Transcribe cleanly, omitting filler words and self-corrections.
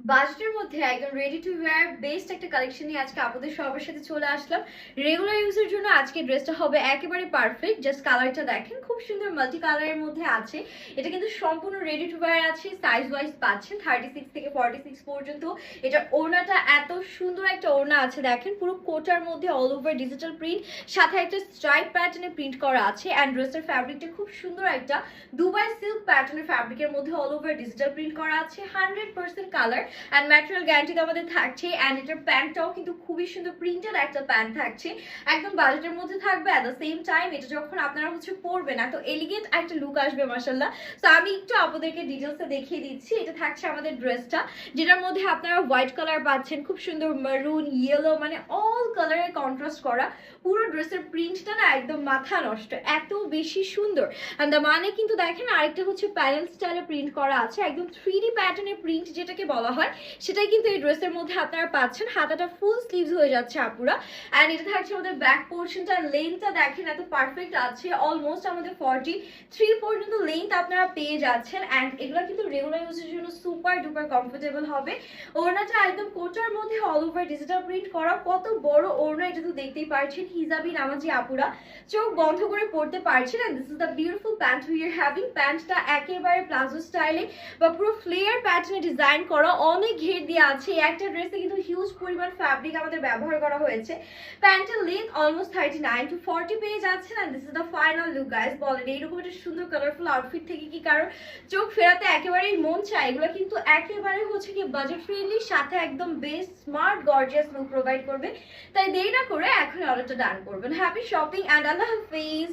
বাজেটের মধ্যে একদম রেডি টু ওয়্যার বেস্ট একটা কালেকশন নিয়ে আজকে আপনাদের সবার সাথে চলে আসলাম। রেগুলার ইউজের জন্য আজকে ড্রেসটা হবে একেবারে পারফেক্ট। জাস্ট কালারটা দেখেন, খুব সুন্দর মাল্টি কালারের মধ্যে আছে। এটা কিন্তু সম্পূর্ণ রেডি টু ওয়্যার আছে। সাইজ ওয়াইজ পাচ্ছেন 36 থেকে 46 পর্যন্ত। এটা ওড়নাটা এত সুন্দর একটা ওড়না আছে, দেখেন পুরো কোটার মধ্যে অল ওভার ডিজিটাল প্রিন্ট, সাথে একটা স্ট্রাইপ প্যাটার্নে প্রিন্ট করা আছে। অ্যান্ড ড্রেসের ফ্যাব্রিকটা খুব সুন্দর একটা দুবাই সিল্ক প্যাটার্নের ফ্যাব্রিকের মধ্যে অল ওভার ডিজিটাল প্রিন্ট করা আছে। 100% কালার অ্যান্ড ম্যাটেরিয়াল গ্যারান্টি তো আমাদের থাকছে। অ্যান্ড এটার প্যান্টটাও কিন্তু খুবই সুন্দর প্রিন্টেড একটা প্যান্ট থাকছে, একদম বাজেটের মধ্যে থাকবে। অ্যাট দ্য সেম টাইম এটা যখন আপনারা পরবেন এত এলিগেন্ট একটা লুক আসবে মাশাআল্লাহ। তো আমি একটু আপনাদেরকে ডিটেলসে দেখিয়ে দিচ্ছি। এটা থাকছে আমাদের ড্রেসটা, যেটার মধ্যে আপনারা হোয়াইট কালার পাচ্ছেন, খুব সুন্দর মারুন, ইয়েলো, মানে অল কালারের কন্ট্রাস্ট করা। পুরো ড্রেসের প্রিন্টটা না একদম মাথা নষ্ট, এত বেশি সুন্দর। অ্যান্ড দ্য মানে কিন্তু দেখেন আরেকটা প্যানেল স্টাইলে প্রিন্ট করা আছে, একদম 3D প্যাটার্নের প্রিন্ট যেটাকে বলা হয়, সেটাই কিন্তু এই ড্রেসের মধ্যে আপনারা পাচ্ছেন। হাতাটা ফুল স্লিভস হয়ে যাচ্ছে আপুরা। অ্যান্ড এটা থাকছে আমাদের ব্যাক পোর্শনটা, লেন্থটা দেখেন এত পারফেক্ট আছে, অলমোস্ট আমাদের 43 পর্যন্ত লেন্থ আপনারা পেয়ে যাচ্ছেন। অ্যান্ড এগুলো কিন্তু রেগুলার ইউজের জন্য সুপার ডুপার কমফোর্টেবল হবে। ওড়নাটা একদম কোটার মধ্যে অল ওভার ডিজিটাল প্রিন্ট করা, কত বড় ওড়না এটা তো দেখতেই পারছেন। হিজাবি নামাজি আপুরা চোখ বন্ধ করে পড়তে পারছেন। And this is the beautiful pant we are having. প্যান্টটা একেবারে প্লাজো স্টাইলে বা পুরো ফ্লেয়ার প্যাটার্নে ডিজাইন করা, অনেক ঘের দিয়ে আছে। একটা ড্রেসে কিন্তু হিউজ পরিমাণ ফ্যাব্রিক আমাদের ব্যবহার করা হয়েছে। প্যান্টের লেন্থ অলমোস্ট 39 to 40 পেয়ে যাচ্ছেন। And this is the final look guys. বলেন এইরকম একটা সুন্দর কালারফুল আউটফিট থেকে কি কারোর চোখ ফেরাতে একেবারেই মন চায়? এগুলো কিন্তু একেবারে কি বাজেট ফ্রেন্ডলি, সাথে একদম best smart gorgeous look provide করবে। তাই দেরি না করে এখন অর্ডারটা ডান করবেন। Happy shopping and Allah Hafiz.